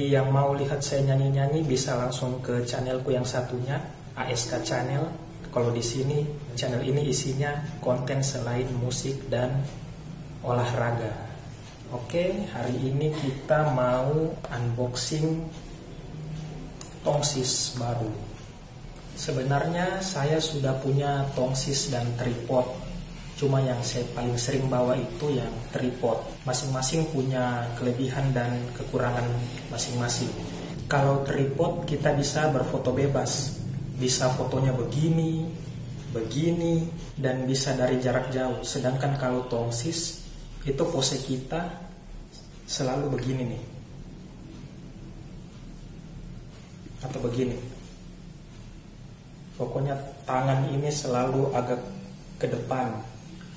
Bagi yang mau lihat saya nyanyi-nyanyi bisa langsung ke channelku yang satunya, ASK Channel. Kalau di sini, channel ini isinya konten selain musik dan olahraga. Oke, hari ini kita mau unboxing tongsis baru. Sebenarnya saya sudah punya tongsis dan tripod, cuma yang saya paling sering bawa itu yang tripod. Masing-masing punya kelebihan dan kekurangan masing-masing. Kalau tripod kita bisa berfoto bebas, bisa fotonya begini, begini, dan bisa dari jarak jauh. Sedangkan kalau tongsis itu pose kita selalu begini nih, atau begini. Pokoknya tangan ini selalu agak ke depan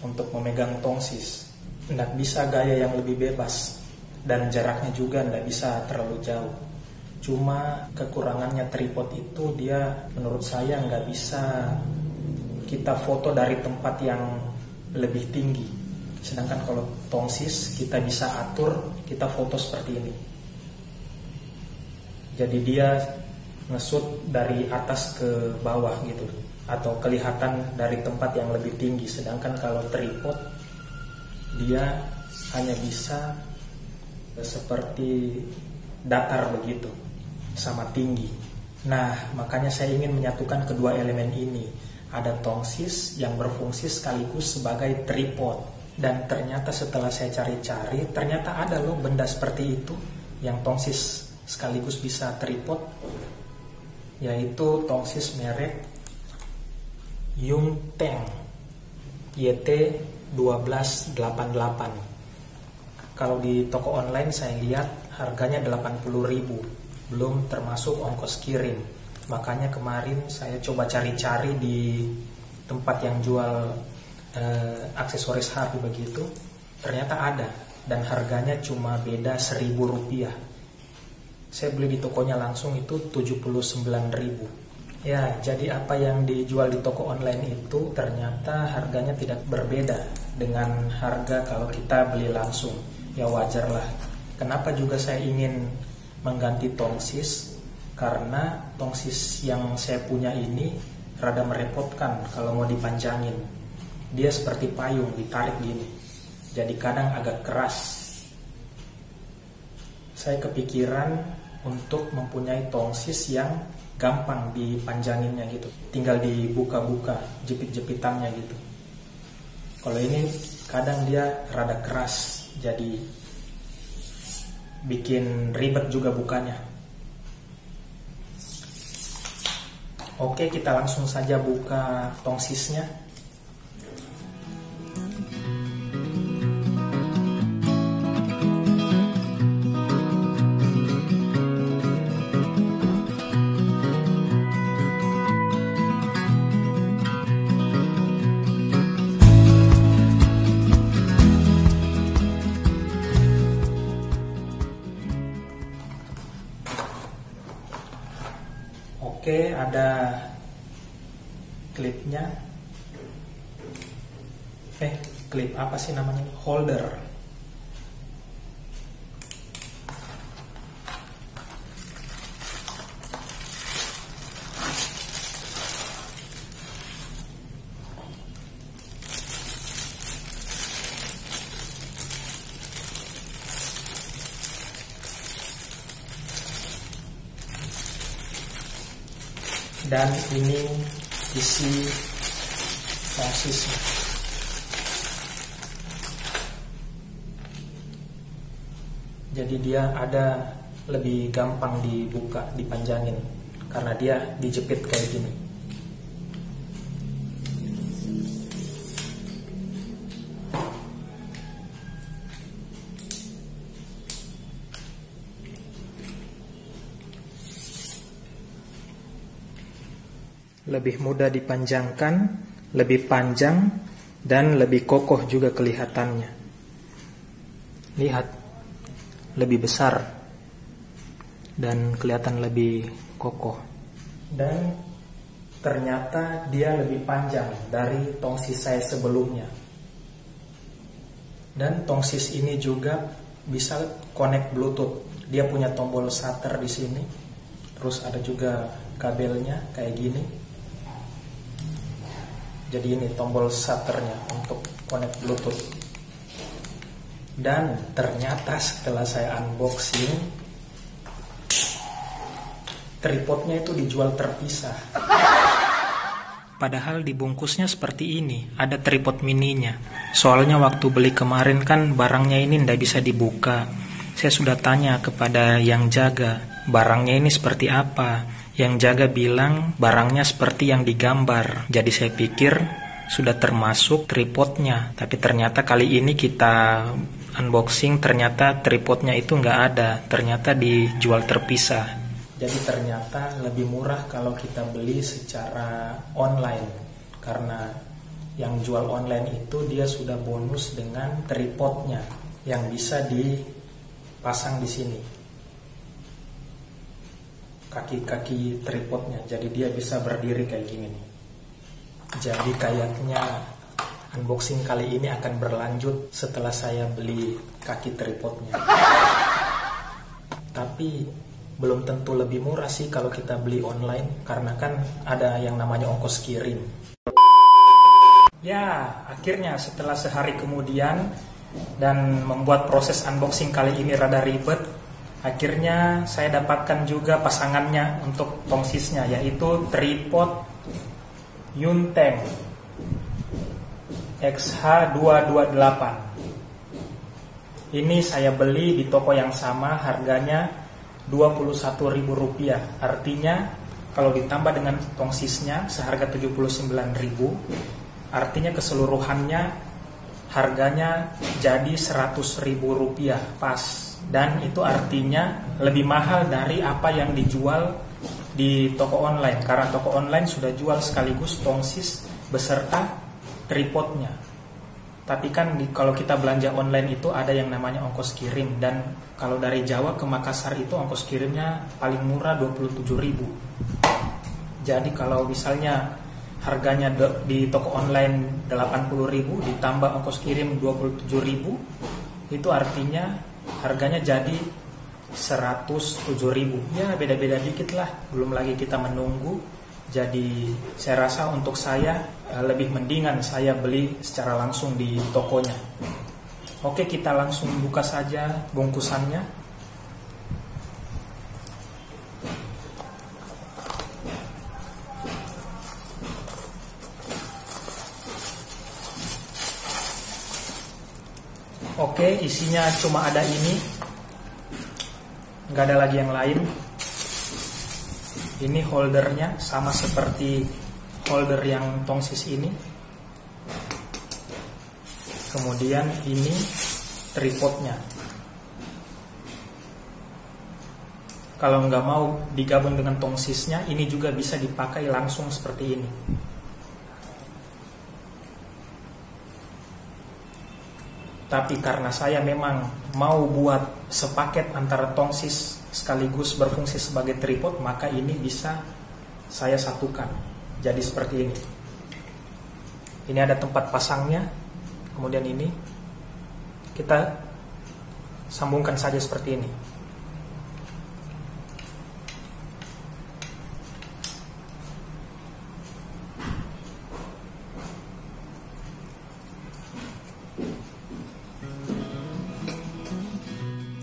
untuk memegang tongsis. Nggak bisa gaya yang lebih bebas, dan jaraknya juga nggak bisa terlalu jauh. Cuma kekurangannya tripod itu dia menurut saya nggak bisa kita foto dari tempat yang lebih tinggi. Sedangkan kalau tongsis kita bisa atur, kita foto seperti ini. Jadi dia ngesut dari atas ke bawah gitu, atau kelihatan dari tempat yang lebih tinggi. Sedangkan kalau tripod dia hanya bisa seperti datar begitu, sama tinggi. Nah, makanya saya ingin menyatukan kedua elemen ini. Ada tongsis yang berfungsi sekaligus sebagai tripod. Dan ternyata setelah saya cari-cari, ternyata ada loh benda seperti itu yang tongsis sekaligus bisa tripod, yaitu tongsis merek Yungteng YT1288. Kalau di toko online saya lihat harganya 80.000, belum termasuk ongkos kirim. Makanya kemarin saya coba cari-cari di tempat yang jual aksesoris HP begitu, ternyata ada, dan harganya cuma beda Rp1.000. Saya beli di tokonya langsung itu 79.000. Ya, jadi apa yang dijual di toko online itu ternyata harganya tidak berbeda dengan harga kalau kita beli langsung. Ya wajar lah. Kenapa juga saya ingin mengganti tongsis? Karena tongsis yang saya punya ini rada merepotkan kalau mau dipanjangin. Dia seperti payung, ditarik gini. Jadi kadang agak keras. Saya kepikiran untuk mempunyai tongsis yang gampang dipanjanginnya gitu. Tinggal dibuka-buka jepit-jepitannya gitu. Kalau ini kadang dia rada keras, jadi bikin ribet juga bukanya. Oke, kita langsung saja buka tongsisnya. Oke, ada klipnya. Klip apa sih namanya? Holder. Dan ini isi tongsisnya. Jadi dia ada lebih gampang dibuka, dipanjangin, karena dia dijepit kayak gini. Lebih mudah dipanjangkan, lebih panjang, dan lebih kokoh juga kelihatannya. Lihat, lebih besar dan kelihatan lebih kokoh. Dan ternyata dia lebih panjang dari tongsis saya sebelumnya. Dan tongsis ini juga bisa connect Bluetooth. Dia punya tombol shutter di sini. Terus ada juga kabelnya kayak gini. Jadi ini tombol shutternya untuk connect Bluetooth. Dan ternyata setelah saya unboxing, tripodnya itu dijual terpisah. Padahal dibungkusnya seperti ini, ada tripod mininya. Soalnya waktu beli kemarin kan barangnya ini tidak bisa dibuka. Saya sudah tanya kepada yang jaga, barangnya ini seperti apa. Yang jaga bilang barangnya seperti yang digambar. Jadi saya pikir sudah termasuk tripodnya. Tapi ternyata kali ini kita unboxing, ternyata tripodnya itu nggak ada. Ternyata dijual terpisah. Jadi ternyata lebih murah kalau kita beli secara online. Karena yang jual online itu dia sudah bonus dengan tripodnya yang bisa dipasang di sini. Kaki-kaki tripodnya, jadi dia bisa berdiri kayak gini nih. Jadi kayaknya unboxing kali ini akan berlanjut setelah saya beli kaki tripodnya. Tapi belum tentu lebih murah sih kalau kita beli online, karena kan ada yang namanya ongkos kirim. Ya, akhirnya setelah sehari kemudian dan membuat proses unboxing kali ini rada ribet, akhirnya saya dapatkan juga pasangannya untuk tongsisnya, yaitu tripod Yunteng XH228. Ini saya beli di toko yang sama, harganya Rp21.000. Artinya kalau ditambah dengan tongsisnya seharga Rp79.000, artinya keseluruhannya harganya jadi Rp100.000 pas. Dan itu artinya lebih mahal dari apa yang dijual di toko online, karena toko online sudah jual sekaligus tongsis beserta tripodnya. Tapi kan kalau kita belanja online itu ada yang namanya ongkos kirim, dan kalau dari Jawa ke Makassar itu ongkos kirimnya paling murah 27.000. Jadi kalau misalnya harganya di toko online 80.000 ditambah ongkos kirim 27.000, itu artinya harganya jadi 107.000. Ya beda-beda dikit lah, belum lagi kita menunggu. Jadi saya rasa untuk saya lebih mendingan saya beli secara langsung di tokonya. Oke, kita langsung buka saja bungkusannya. Oke, isinya cuma ada ini, nggak ada lagi yang lain. Ini holdernya sama seperti holder yang tongsis ini. Kemudian ini tripodnya. Kalau nggak mau digabung dengan tongsisnya, ini juga bisa dipakai langsung seperti ini. Tapi karena saya memang mau buat sepaket antara tongsis sekaligus berfungsi sebagai tripod, maka ini bisa saya satukan jadi seperti ini. Ini ada tempat pasangnya, kemudian ini kita sambungkan saja seperti ini.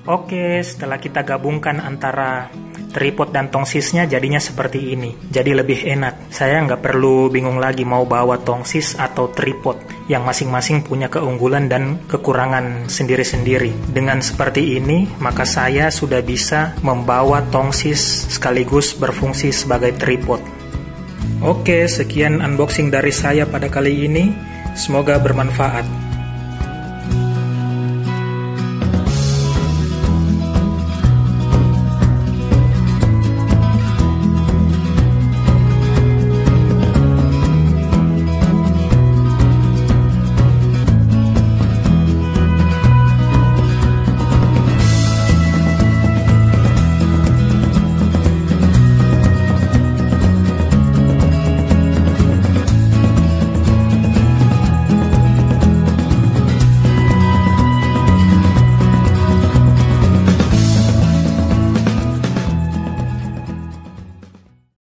Oke, setelah kita gabungkan antara tripod dan tongsisnya jadinya seperti ini. Jadi lebih enak. Saya nggak perlu bingung lagi mau bawa tongsis atau tripod, yang masing-masing punya keunggulan dan kekurangan sendiri-sendiri. Dengan seperti ini, maka saya sudah bisa membawa tongsis sekaligus berfungsi sebagai tripod. Oke, sekian unboxing dari saya pada kali ini. Semoga bermanfaat.